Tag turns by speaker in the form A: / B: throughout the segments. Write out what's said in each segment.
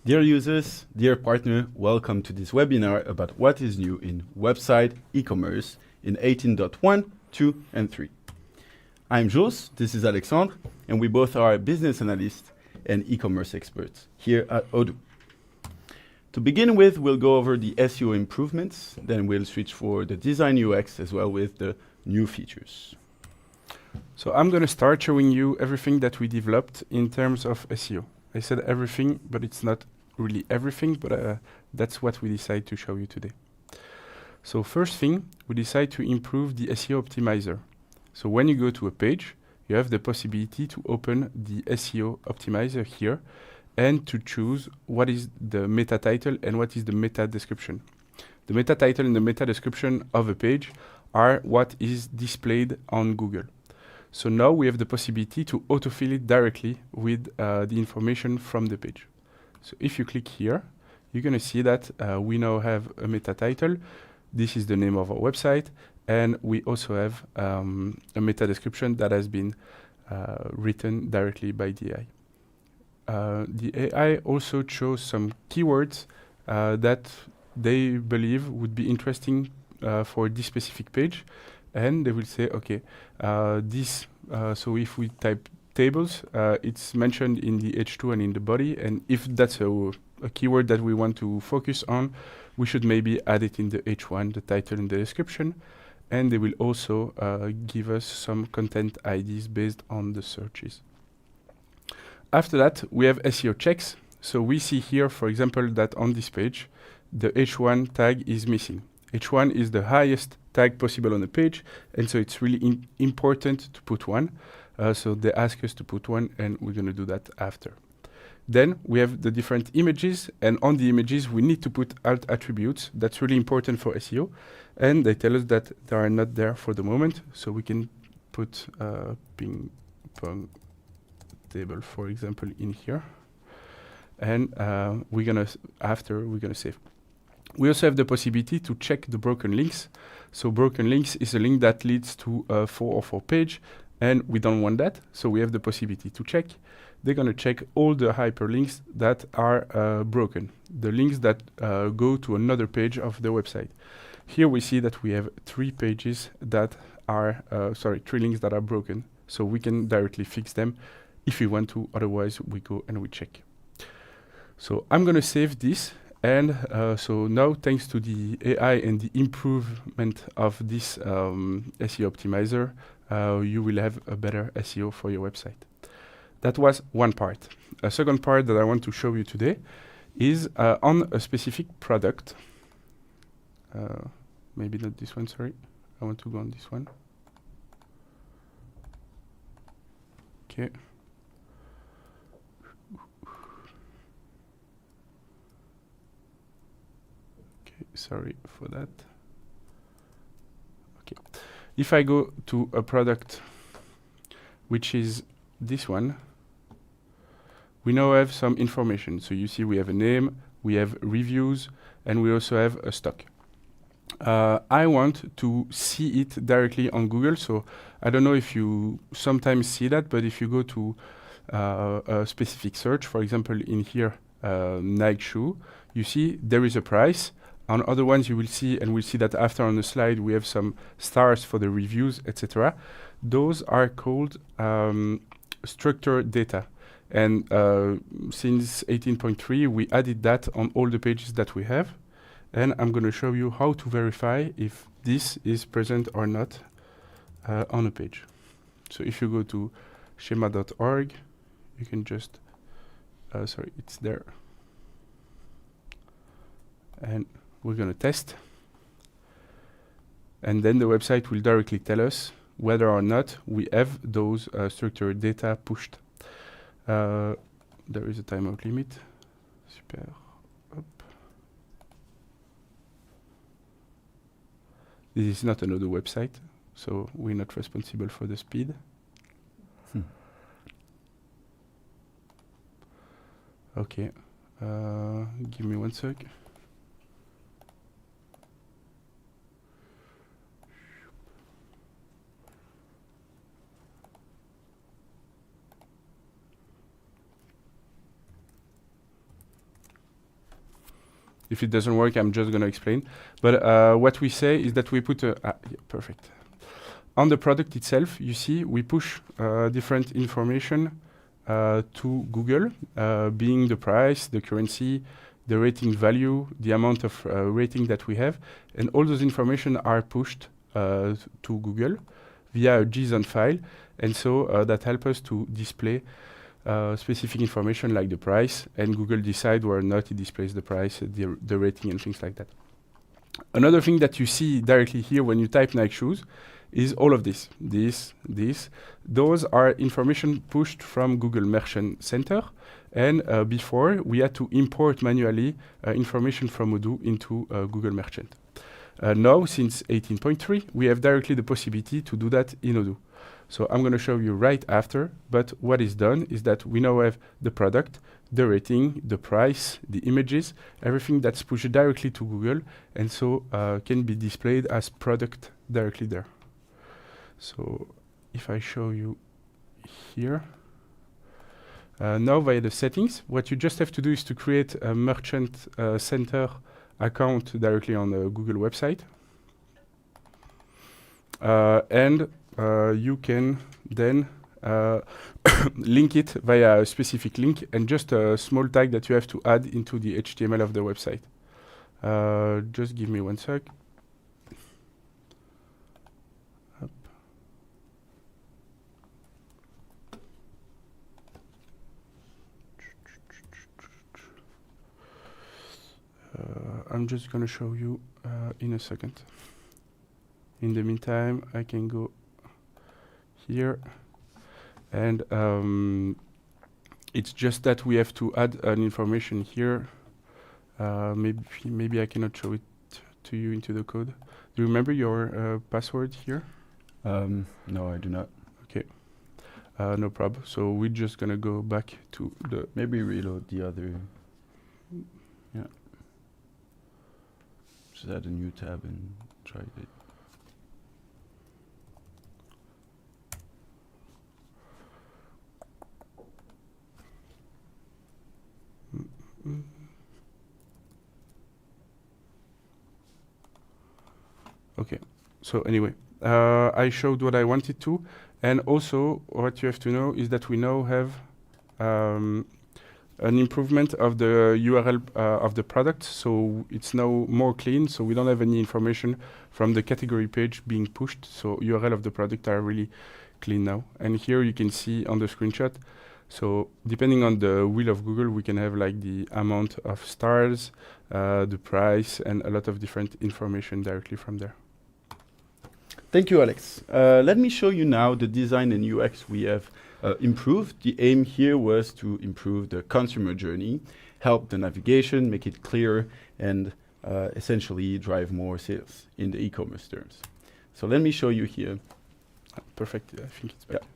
A: Dear users, dear partner, welcome to this webinar about what is new in website e-commerce in 18.1, 2, and 3. I'm Jos, this is Alexandre, and we both are business analysts and e-commerce experts here at Odoo. To begin with, we'll go over the SEO improvements, then we'll switch for the design UX as well with the new features.
B: So I'm going to start showing you everything that we developed in terms of SEO. I said everything, but it's not really everything, but that's what we decide to show you today. So first thing, we decide to improve the SEO optimizer. So when you go to a page, you have the possibility to open the SEO optimizer here and to choose what is the meta title and what is the meta description. The meta title and the meta description of a page are what is displayed on Google. So now we have the possibility to autofill it directly with the information from the page. So if you click here, you're going to see that we now have a meta title. This is the name of our website. And we also have a meta description that has been written directly by the AI. The AI also chose some keywords that they believe would be interesting for this specific page. And they will say, okay, so if we type tables, it's mentioned in the H2 and in the body. And if that's a keyword that we want to focus on, we should maybe add it in the H1, the title and the description. And they will also give us some content IDs based on the searches. After that, we have SEO checks. So we see here, for example, that on this page, the H1 tag is missing. H1 is the highest tag possible on the page, and so it's really important to put one. So they ask us to put one, and we're going to do that after. Then we have the different images, and on the images, we need to put alt attributes. That's really important for SEO, and they tell us that they are not there for the moment, so we can put ping pong table, for example, in here, and we're gonna save. We also have the possibility to check the broken links. So broken links is a link that leads to a 404 page, and we don't want that. So we have the possibility to check. They're going to check all the hyperlinks that are broken, the links that go to another page of the website. Here we see that we have three links that are broken. So we can directly fix them if we want to. Otherwise, we go and we check. So I'm going to save this. And so now, thanks to the AI and the improvement of this SEO optimizer, you will have a better SEO for your website. That was one part. A second part that I want to show you today is on a specific product. Maybe not this one, sorry. I want to go on this one. Okay. Sorry for that. Okay. If I go to a product, which is this one, we now have some information. So you see we have a name, we have reviews, and we also have a stock. I want to see it directly on Google. So I don't know if you sometimes see that, but if you go to a specific search, for example, in here, Nike shoe, you see there is a price. On other ones, you will see, and we'll see that after on the slide, we have some stars for the reviews, etc. Those are called structured data. And since 18.3, we added that on all the pages that we have. And I'm going to show you how to verify if this is present or not on a page. So if you go to schema.org, you can just, it's there. And we're going to test. And then the website will directly tell us whether or not we have those structured data pushed. There is a timeout limit. Super. Hop. This is not an Odoo website, so we're not responsible for the speed. Okay. Give me 1 sec. If it doesn't work, I'm just going to explain. But what we say is that we put perfect. On the product itself, you see, we push different information to Google, being the price, the currency, the rating value, the amount of rating that we have. And all those information are pushed to Google via a JSON file. And so that helps us to display specific information like the price, and Google decide whether or not it displays the price, the rating, and things like that. Another thing that you see directly here when you type Nike shoes is all of this. Those are information pushed from Google Merchant Center. And before, we had to import manually information from Odoo into Google Merchant. Now, since 18.3, we have directly the possibility to do that in Odoo. So I'm going to show you right after, but what is done is that we now have the product, the rating, the price, the images, everything that's pushed directly to Google, and so can be displayed as product directly there. So if I show you here, now via the settings, what you just have to do is to create a Merchant Center account directly on the Google website. And you can then link it via a specific link and just a small tag that you have to add into the HTML of the website. Just give me 1 sec. Up. I'm just going to show you in a second. In the meantime, I can go here, and it's just that we have to add an information here. Maybe I cannot show it to you into the code. Do you remember your password here?
A: No, I do not.
B: Okay, no problem. So we're just gonna go back to the.
A: Maybe reload the other. Yeah. Just add a new tab and try it.
B: Okay, so anyway, I showed what I wanted to, and also what you have to know is that we now have an improvement of the URL of the product, so it's now more clean, so we don't have any information from the category page being pushed, so URL of the product are really clean now. And here you can see on the screenshot, so depending on the wheel of Google, we can have like the amount of stars, the price, and a lot of different information directly from there.
A: Thank you, Alex. Let me show you now the design and UX we have improved. The aim here was to improve the consumer journey, help the navigation, make it clearer, and essentially drive more sales in the e-commerce terms. So let me show you here.
B: Perfect, I think it's better.
A: Yeah.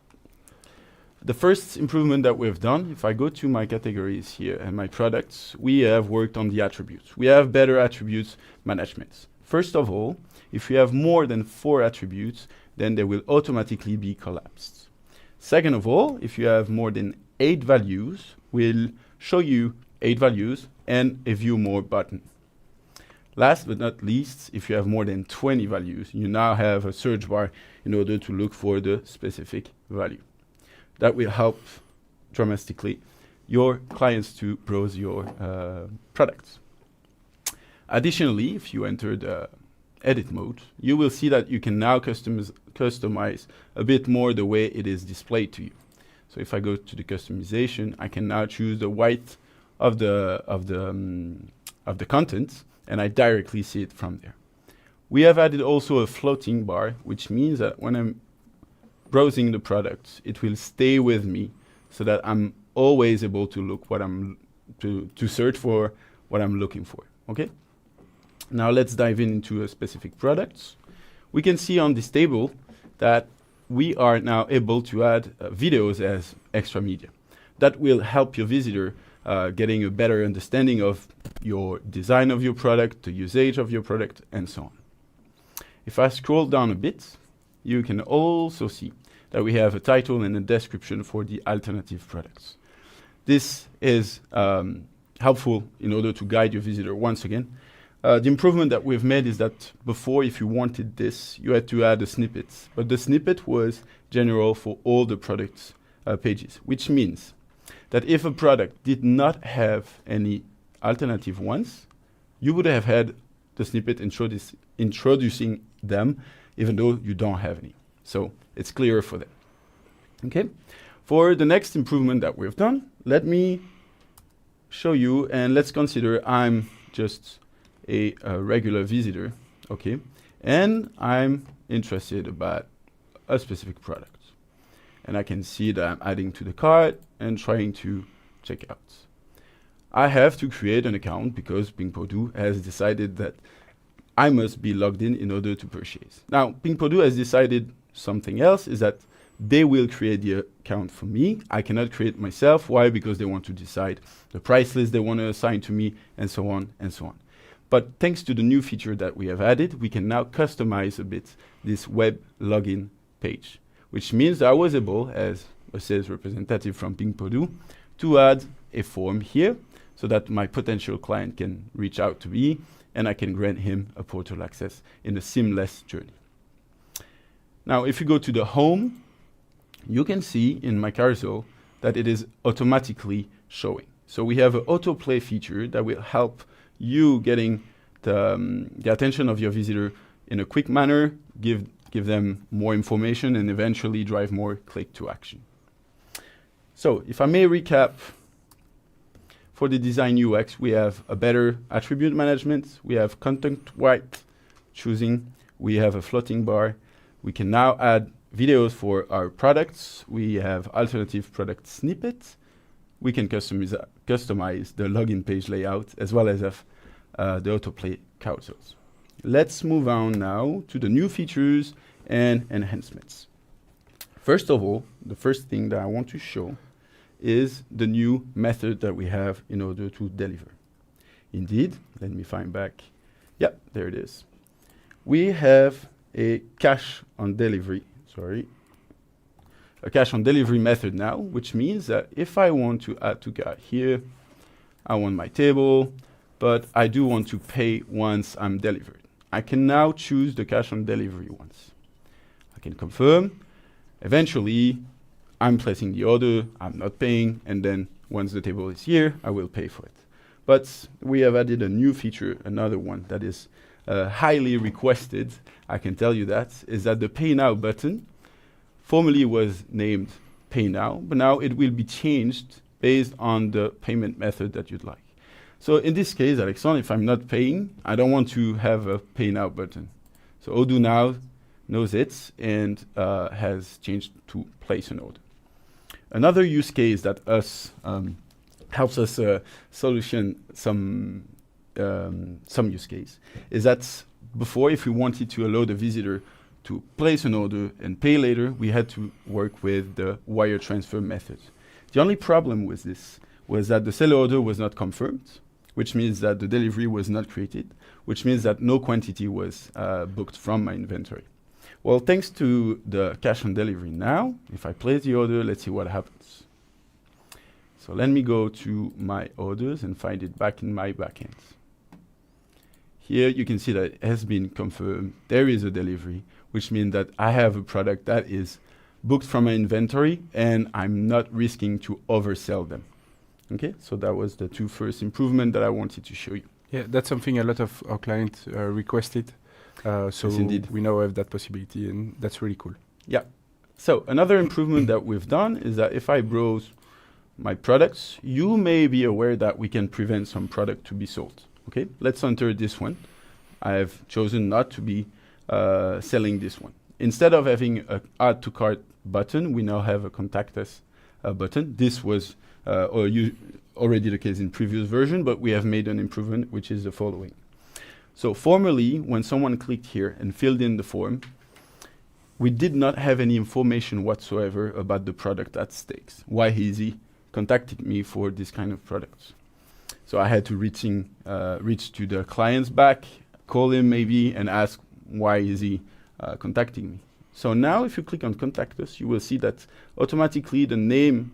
A: The first improvement that we've done, if I go to my categories here and my products, we have worked on the attributes. We have better attributes management. First of all, if we have more than 4 attributes, then they will automatically be collapsed. Second of all, if you have more than 8 values, we'll show you 8 values and a view more button. Last but not least, if you have more than 20 values, you now have a search bar in order to look for the specific value. That will help dramatically your clients to browse your products. Additionally, if you enter the edit mode, you will see that you can now customize a bit more the way it is displayed to you. So if I go to the customization, I can now choose the white of the content, and I directly see it from there. We have added also a floating bar, which means that when I'm browsing the products, it will stay with me so that I'm always able to look to search for what I'm looking for. Okay? Now let's dive into a specific products. We can see on this table that we are now able to add videos as extra media. That will help your visitor getting a better understanding of your design of your product, the usage of your product, and so on. If I scroll down a bit, you can also see that we have a title and a description for the alternative products. This is helpful in order to guide your visitor once again. The improvement that we've made is that before, if you wanted this, you had to add a snippet. But the snippet was general for all the product pages, which means that if a product did not have any alternative ones, you would have had the snippet introducing them, even though you don't have any. So it's clearer for them. Okay. For the next improvement that we've done, let me show you, and let's consider I'm just a regular visitor, okay, and I'm interested about a specific product. And I can see that I'm adding to the cart and trying to check out. I have to create an account because Odoo has decided that I must be logged in order to purchase. Now, Odoo has decided something else, is that they will create the account for me. I cannot create myself. Why? Because they want to decide the price list they want to assign to me, and so on and so on. But thanks to the new feature that we have added, we can now customize a bit this web login page, which means I was able, as a sales representative from Odoo, to add a form here so that my potential client can reach out to me and I can grant him a portal access in a seamless journey. Now, if you go to the home, you can see in my carousel that it is automatically showing. So we have an autoplay feature that will help you getting the attention of your visitor in a quick manner, give them more information, and eventually drive more click to action. So if I may recap, for the design UX, we have a better attribute management, we have content white choosing, we have a floating bar, we can now add videos for our products, we have alternative product snippets, we can customize the login page layout, as well as have the autoplay carousels. Let's move on now to the new features and enhancements. First of all, the first thing that I want to show is the new method that we have in order to deliver. Indeed, let me find back. Yeah, there it is. We have a cash on delivery method now, which means that if I want to add to cart here, I want my table, but I do want to pay once I'm delivered. I can now choose the cash on delivery once. I can confirm. Eventually, I'm placing the order, I'm not paying, and then once the table is here, I will pay for it. But we have added a new feature, another one that is highly requested, I can tell you that, is that the Pay Now button formerly was named Pay Now, but now it will be changed based on the payment method that you'd like. So in this case, Alexandre, if I'm not paying, I don't want to have a Pay Now button. So Odoo now knows it and has changed to place an order. Another use case that helps us solution some use case is that before, if we wanted to allow the visitor to place an order and pay later, we had to work with the wire transfer method. The only problem with this was that the seller order was not confirmed, which means that the delivery was not created, which means that no quantity was booked from my inventory. Well, thanks to the cash on delivery now, if I place the order, let's see what happens. So let me go to my orders and find it back in my backend. Here you can see that it has been confirmed. There is a delivery, which means that I have a product that is booked from my inventory and I'm not risking to oversell them. Okay, so that was the two first improvements that I wanted to show you.
B: Yeah, that's something a lot of our clients requested. So
A: yes, indeed.
B: We now have that possibility, and that's really cool.
A: Yeah. So another improvement that we've done is that if I browse my products, you may be aware that we can prevent some product to be sold. Okay, let's enter this one. I have chosen not to be selling this one. Instead of having an add to cart button, we now have a contact us button. This was already the case in previous version, but we have made an improvement, which is the following. So formerly, when someone clicked here and filled in the form, we did not have any information whatsoever about the product at stake. Why is he contacting me for this kind of products? So I had to reach to the client's back, call him maybe, and ask why is he contacting me. So now if you click on Contact Us, you will see that automatically the name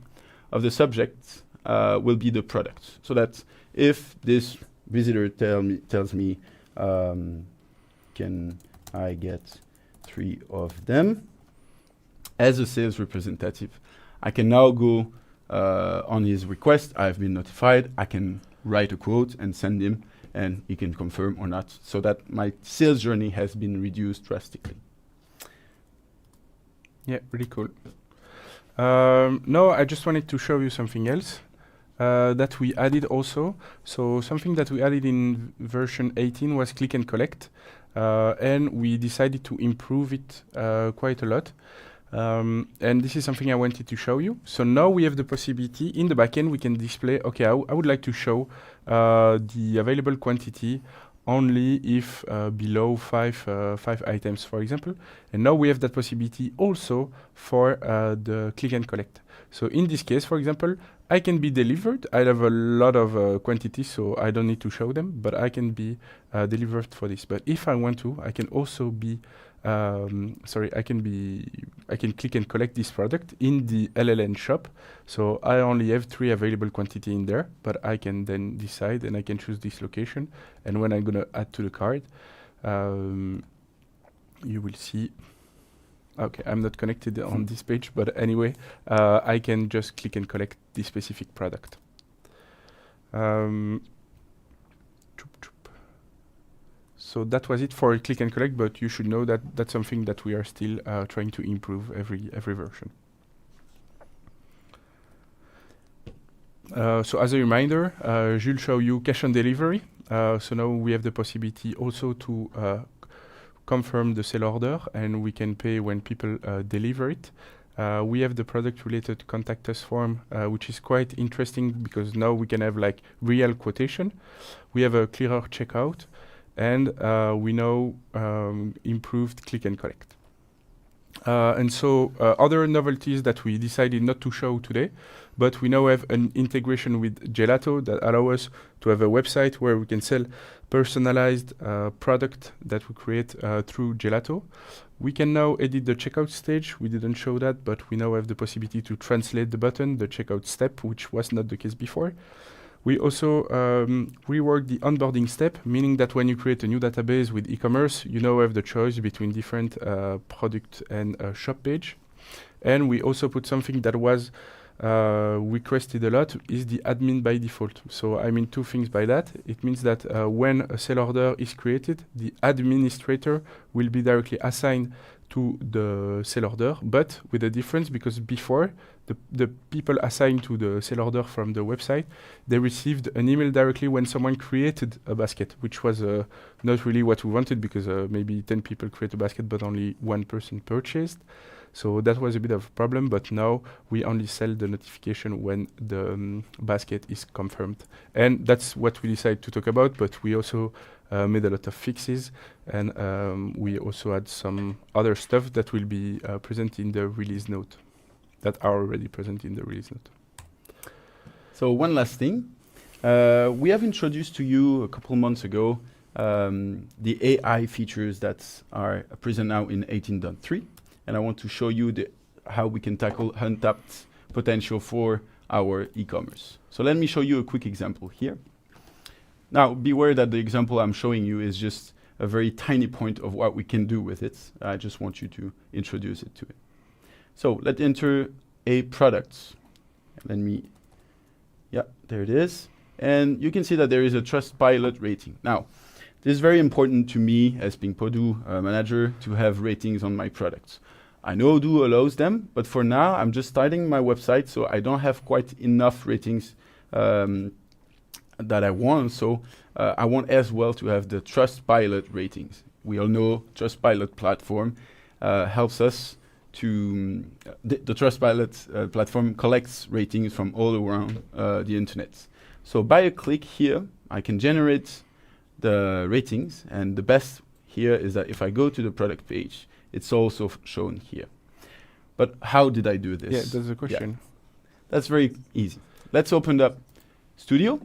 A: of the subject will be the product. So that if this visitor tells me, can I get 3 of them? As a sales representative, I can now go on his request. I've been notified. I can write a quote and send him, and he can confirm or not, so that my sales journey has been reduced drastically.
B: Yeah, really cool. No, I just wanted to show you something else that we added also. So something that we added in version 18 was click and collect, and we decided to improve it quite a lot. And this is something I wanted to show you. So now we have the possibility in the backend, we can display, okay, I would like to show the available quantity only if below five items, for example. And now we have that possibility also for the click and collect. So in this case, for example, I can be delivered. I have a lot of quantities, so I don't need to show them, but I can be delivered for this. But if I want to, I can also be I can click and collect this product in the LLN shop. So I only have 3 available quantity in there, but I can then decide and I can choose this location. And when I'm gonna add to the cart, you will see, okay, I'm not connected on this page, but anyway, I can just click and collect this specific product. So that was it for click and collect, but you should know that that's something that we are still trying to improve every version. So as a reminder, Jules showed you cash on delivery. So now we have the possibility also to confirm the sale order, and we can pay when people deliver it. We have the product-related contact us form, which is quite interesting because now we can have like real quotation. We have a clearer checkout. And we now improved click and collect. And so other novelties that we decided not to show today, but we now have an integration with Gelato that allow us to have a website where we can sell personalized product that we create through Gelato. We can now edit the checkout stage. We didn't show that, but we now have the possibility to translate the button, the checkout step, which was not the case before. We also reworked the onboarding step, meaning that when you create a new database with e-commerce, you now have the choice between different product and shop page. And we also put something that was requested a lot, is the admin by default. So I mean 2 things by that. It means that when a sale order is created, the administrator will be directly assigned to the sale order, but with a difference, because before the people assigned to the sale order from the website, they received an email directly when someone created a basket, which was not really what we wanted, because maybe 10 people create a basket, but only 1 person purchased. So that was a bit of a problem, but now we only sell the notification when the basket is confirmed. And that's what we decided to talk about, but we also made a lot of fixes, and we also had some other stuff that will be present in the release note, that are already present in the release note.
A: So one last thing. We have introduced to you a couple months ago the AI features that are present now in 18.3, and I want to show you how we can tackle untapped potential for our e-commerce. So let me show you a quick example here. Now, beware that the example I'm showing you is just a very tiny point of what we can do with it. I just want you to introduce it to it. So let's enter a product. There it is. And you can see that there is a Trustpilot rating. Now, this is very important to me as being Odoo manager to have ratings on my products. I know Odoo allows them, but for now, I'm just starting my website, so I don't have quite enough ratings that I want. So I want as well to have the Trustpilot ratings. We all know Trustpilot platform helps us to, the Trustpilot platform collects ratings from all around the internet. So by a click here, I can generate the ratings, and the best here is that if I go to the product page, it's also shown here. But how did I do this?
B: Yeah, that's a question.
A: Yeah. That's very easy. Let's open up Studio.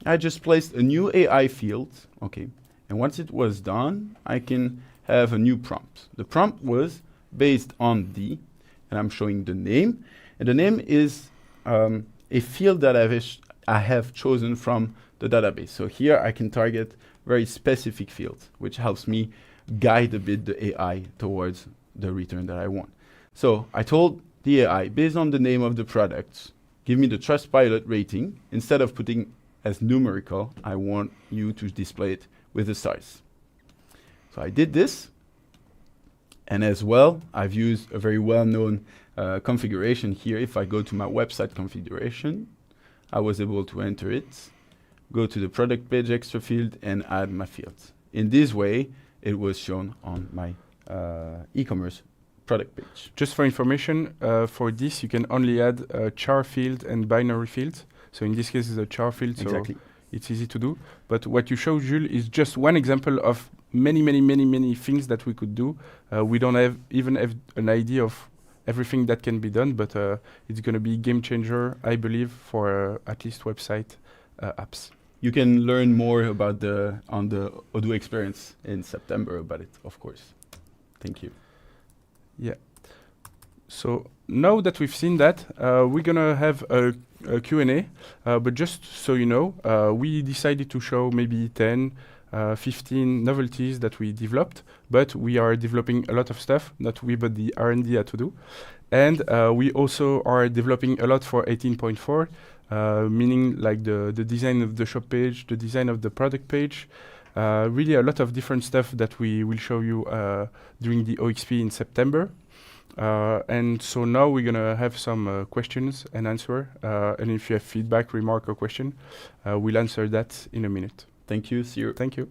A: I just placed a new AI field, okay. And once it was done, I can have a new prompt. The prompt was based on and I'm showing the name, and the name is a field that I have chosen from the database. So here I can target very specific fields, which helps me guide a bit the AI towards the return that I want. So I told the AI, based on the name of the products, give me the Trustpilot rating. Instead of putting as numerical, I want you to display it with the stars. So I did this. And as well, I've used a very well-known configuration here. If I go to my website configuration, I was able to enter it, go to the product page extra field, and add my fields. In this way, it was shown on my e-commerce product page.
B: Just for information, for this you can only add a char field and binary fields. So in this case, it's a char field,
A: Exactly.
B: so it's easy to do. But what you showed, Jules, is just one example of many things that we could do. We don't even have an idea of everything that can be done, but it's going to be game changer, I believe, for at least website apps.
A: You can learn more about on the Odoo experience in September about it, of course. Thank you.
B: Yeah. So now that we've seen that, we're gonna have a Q&A, but just so you know, we decided to show maybe 10, 15 novelties that we developed, but we are developing a lot of stuff, not we, but the R&D at Odoo. And we also are developing a lot for 18.4, meaning like the design of the shop page, the design of the product page, really a lot of different stuff that we will show you during the OXP in September. And so now we're gonna have some questions and answer. And if you have feedback, remark, or question, we'll answer that in a minute.
A: Thank you. See you.
B: Thank you.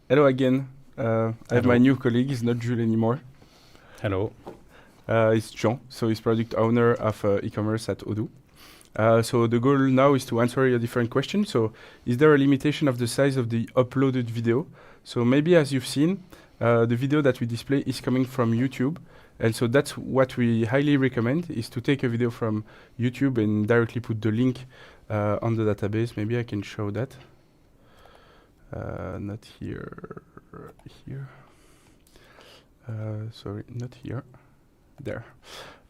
B: Hello again. I have my new colleague. He's not Jules anymore.
C: Hello.
B: It's Jean. So he's product owner of e-commerce at Odoo. So the goal now is to answer your different questions. So is there a limitation of the size of the uploaded video? So maybe as you've seen, the video that we display is coming from YouTube. And so that's what we highly recommend, is to take a video from YouTube and directly put the link on the database. Maybe I can show that. Not here, here. Sorry, not here. There.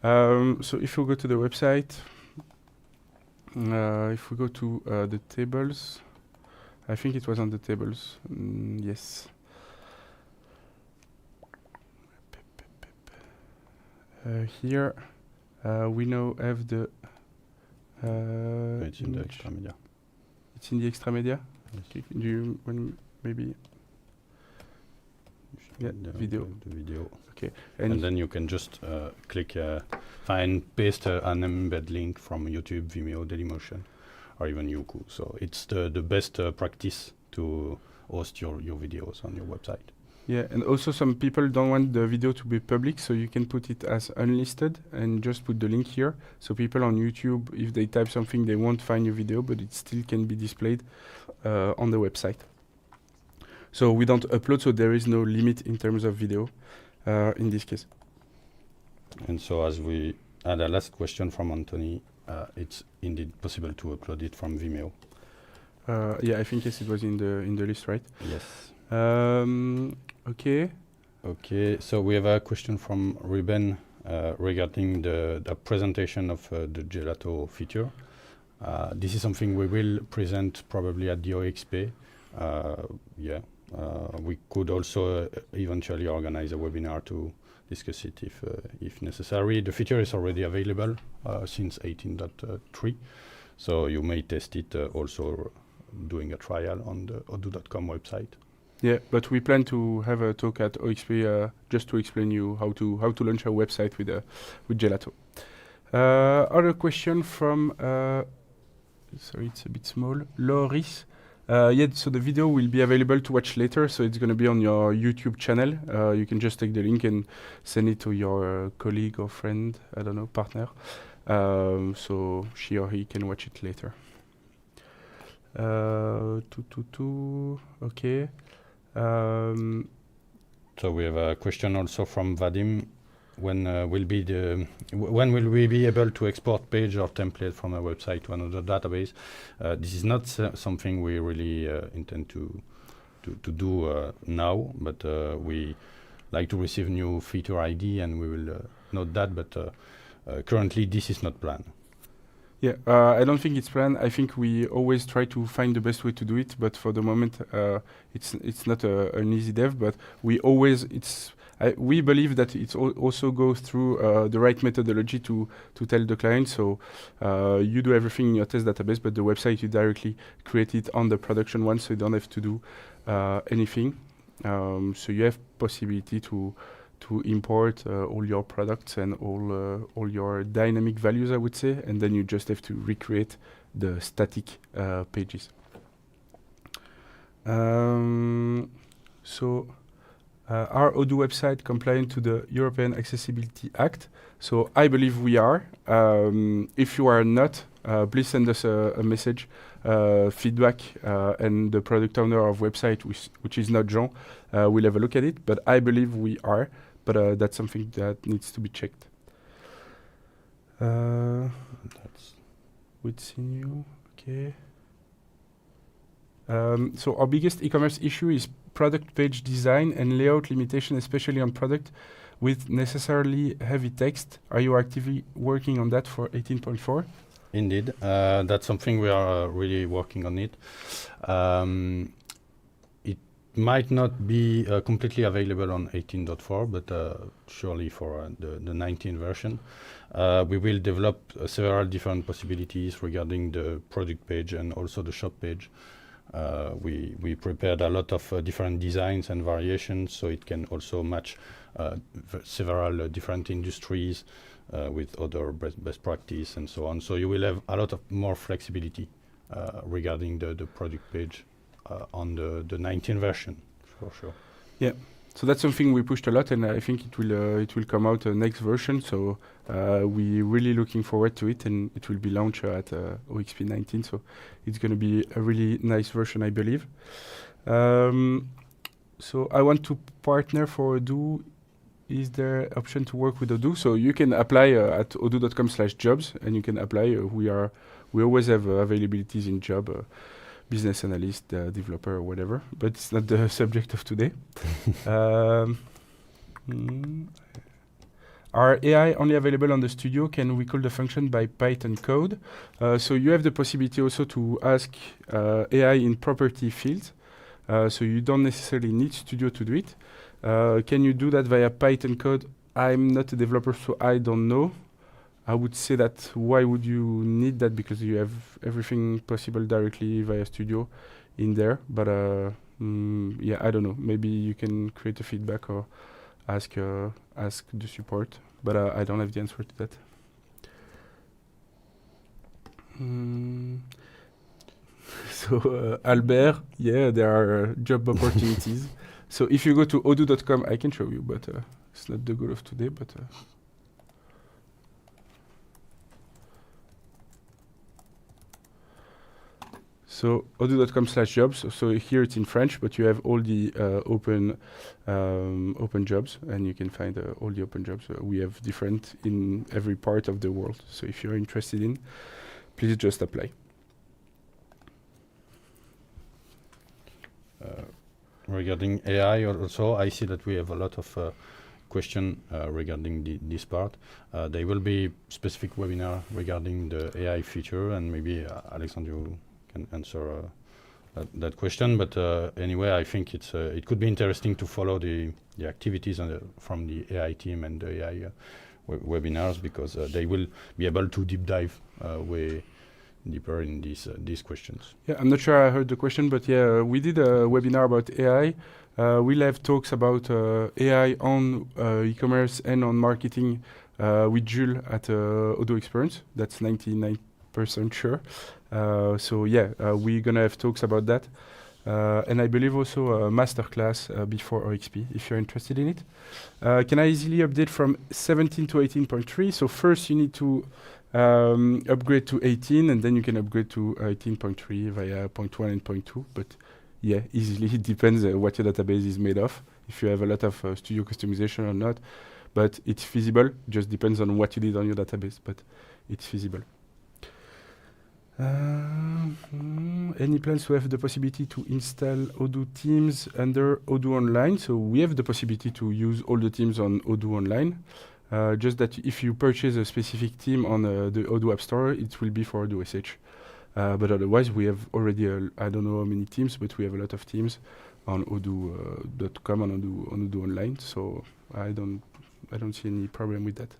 B: So if we go to the website, if we go to the tables, I think it was on the tables. Yes. Here, we now have the.
C: It's in the extra media.
B: It's in the extra media. Okay. Do you maybe? Yeah, video.
C: The video.
B: Okay.
C: And then you can just click, find, paste an embed link from YouTube, Vimeo, Dailymotion, or even Youku. So it's the best practice to host your videos on your website.
B: Yeah, and also some people don't want the video to be public, so you can put it as unlisted and just put the link here. So people on YouTube, if they type something, they won't find your video, but it still can be displayed on the website. So we don't upload, so there is no limit in terms of video in this case.
C: And so as we had a last question from Anthony, it's indeed possible to upload it from Vimeo.
B: Yeah, I think yes, it was in the list, right?
C: Yes.
B: Okay.
C: Okay, so we have a question from Ruben regarding the presentation of the gelato feature. This is something we will present probably at the OXP. We could also eventually organize a webinar to discuss it if necessary. The feature is already available since 18.3, so you may test it also doing a trial on the odoo.com website.
B: Yeah, but we plan to have a talk at OXP just to explain you how to launch a website with Gelato. Other question from sorry, it's a bit small. Loris. Yeah, so the video will be available to watch later, so it's going to be on your YouTube channel. You can just take the link and send it to your colleague or friend, I don't know, partner, so she or he can watch it later. Okay.
C: So we have a question also from Vadim. When will we be able to export page or template from a website to another database? This is not something we really intend to do now, but we like to receive new feature ID, and we will note that. But currently, this is not planned.
B: Yeah, I don't think it's planned. I think we always try to find the best way to do it, but for the moment, it's not an easy dev. But we believe that it also goes through the right methodology to tell the client. So you do everything in your test database, but the website you directly create it on the production one, so you don't have to do anything. So you have possibility to import all your products and all your dynamic values, I would say, and then you just have to recreate the static pages. Are Odoo website compliant to the European Accessibility Act? So I believe we are. If you are not, please send us a message, feedback, and the product owner of website, which is not Jean, will have a look at it. But I believe we are. But that's something that needs to be checked. That's with Sinew, okay. So our biggest e-commerce issue is product page design and layout limitation, especially on product with necessarily heavy text. Are you actively working on that for 18.4?
C: Indeed, that's something we are really working on it. Might not be completely available on 18.4, but surely for the 19 version. We will develop several different possibilities regarding the product page and also the shop page. We prepared a lot of different designs and variations, so it can also match several different industries with other best practice and so on. So you will have a lot of more flexibility regarding the product page on the 19 version, for sure.
B: Yeah, so that's something we pushed a lot, and I think it will come out next version. So we're really looking forward to it, and it will be launched at OXP 19. So it's going to be a really nice version, I believe. So I want to partner for Odoo. Is there option to work with Odoo? So you can apply at odoo.com/jobs, and you can apply. We always have availabilities in job. Business analyst, developer, or whatever, but it's not the subject of today. Are AI only available on the studio? Can we call the function by Python code? So you have the possibility also to ask AI in property fields. So you don't necessarily need studio to do it. Can you do that via Python code? I'm not a developer, so I don't know. I would say that why would you need that, because you have everything possible directly via Studio in there. But yeah, I don't know. Maybe you can create a feedback or ask the support. But I don't have the answer to that. So Albert, yeah, there are job opportunities. So if you go to odoo.com, I can show you, but it's not the goal of today. But so odoo.com/jobs. So here it's in French, but you have all the open jobs, and you can find all the open jobs. We have different in every part of the world. So if you're interested in, please just apply.
C: Regarding AI also, I see that we have a lot of question regarding this part. There will be specific webinar regarding the AI feature, and maybe Alexandre, you can answer that question. But anyway, I think it could be interesting to follow the activities from the AI team and the AI webinars, because they will be able to deep dive way deeper in these questions.
B: Yeah, I'm not sure I heard the question, but yeah, we did a webinar about AI. We'll have talks about AI on e-commerce and on marketing with Jules at Odoo Experience. That's 99% sure. So yeah, we're gonna have talks about that. And I believe also a masterclass before OXP, if you're interested in it. Can I easily update from 17 to 18.3? So first you need to upgrade to 18, and then you can upgrade to 18.3 via 0.1 and 0.2. But yeah, easily, it depends what your database is made of, if you have a lot of studio customization or not. But it's feasible, just depends on what you did on your database, but it's feasible. Any plans to have the possibility to install Odoo Teams under Odoo Online? So we have the possibility to use all the teams on Odoo Online. Just that if you purchase a specific team on the Odoo App Store, it will be for Odoo SH. But otherwise, we have already, I don't know how many teams, but we have a lot of teams on Odoo.com and on Odoo Online. So I don't see any problem with that.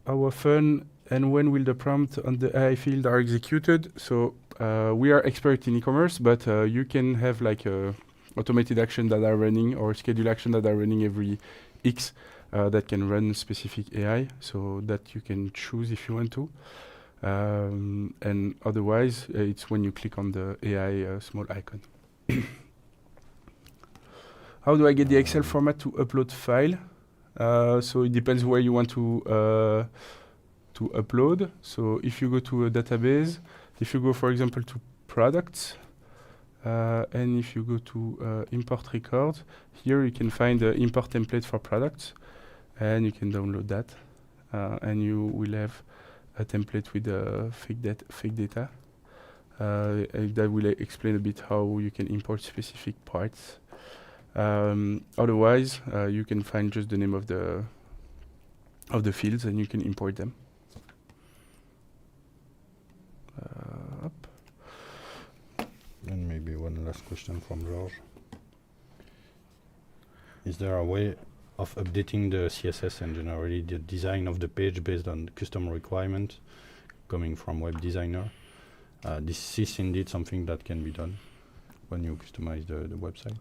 B: How often and when will the prompt on the AI field are executed? So we are expert in e-commerce, but you can have like automated action that are running or schedule action that are running every X that can run specific AI, so that you can choose if you want to. And otherwise, it's when you click on the AI small icon. How do I get the Excel format to upload file? So it depends where you want to upload. So if you go to a database, if you go, for example, to products, and if you go to import records, here you can find the import template for products, and you can download that, and you will have a template with fake data. That will explain a bit how you can import specific parts. Otherwise, you can find just the name of the fields, and you can import them.
C: And maybe one last question from George. Is there a way of updating the CSS and generally the design of the page based on custom requirements coming from web designer? This is indeed something that can be done when you customize the website.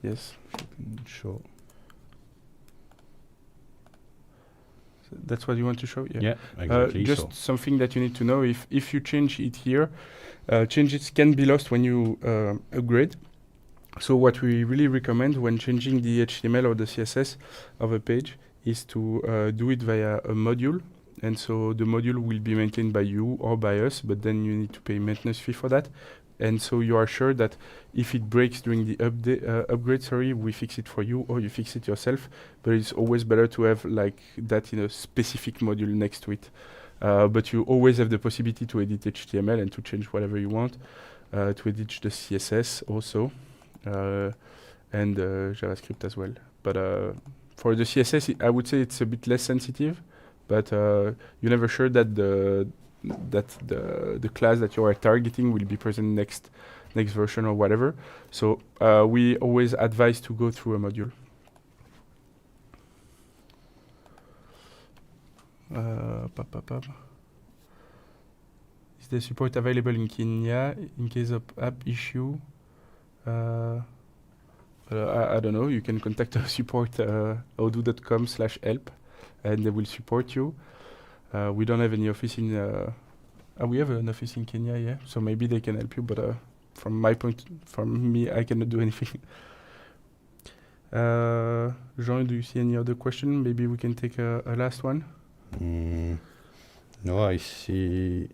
B: Yes.
C: If you can show.
B: So that's what you want to show?
C: Yeah, exactly.
B: Just something that you need to know, if you change it here, changes can be lost when you upgrade. So what we really recommend when changing the HTML or the CSS of a page is to do it via a module. And so the module will be maintained by you or by us, but then you need to pay maintenance fee for that. And so you are sure that if it breaks during the upgrade, we fix it for you or you fix it yourself. But it's always better to have like that in a specific module next to it. But you always have the possibility to edit HTML and to change whatever you want, to edit the CSS also, and JavaScript as well. But for the CSS, I would say it's a bit less sensitive, but you're never sure that the class that you are targeting will be present next version or whatever. So we always advise to go through a module. Is the support available in Kenya in case of app issue? I don't know. You can contact our support odoo.com/help, and they will support you. We don't have any office in. We have an office in Kenya, yeah. So maybe they can help you, but from me, I cannot do anything. Jean, do you see any other question? Maybe we can take a last one.
C: No, I see.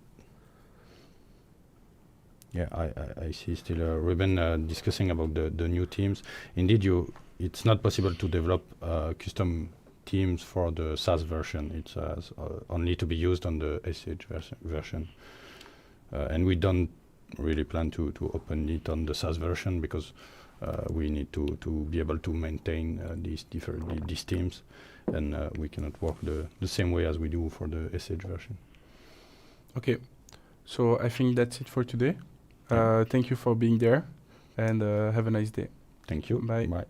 C: Yeah, I see still Ruben discussing about the new teams. Indeed, it's not possible to develop custom teams for the SaaS version. It's only to be used on the SH version. And we don't really plan to open it on the SaaS version because we need to be able to maintain these teams, and we cannot work the same way as we do for the SH version.
B: Okay, so I think that's it for today. Thank you for being there, and have a nice day.
C: Thank you.
B: Bye.
C: Bye.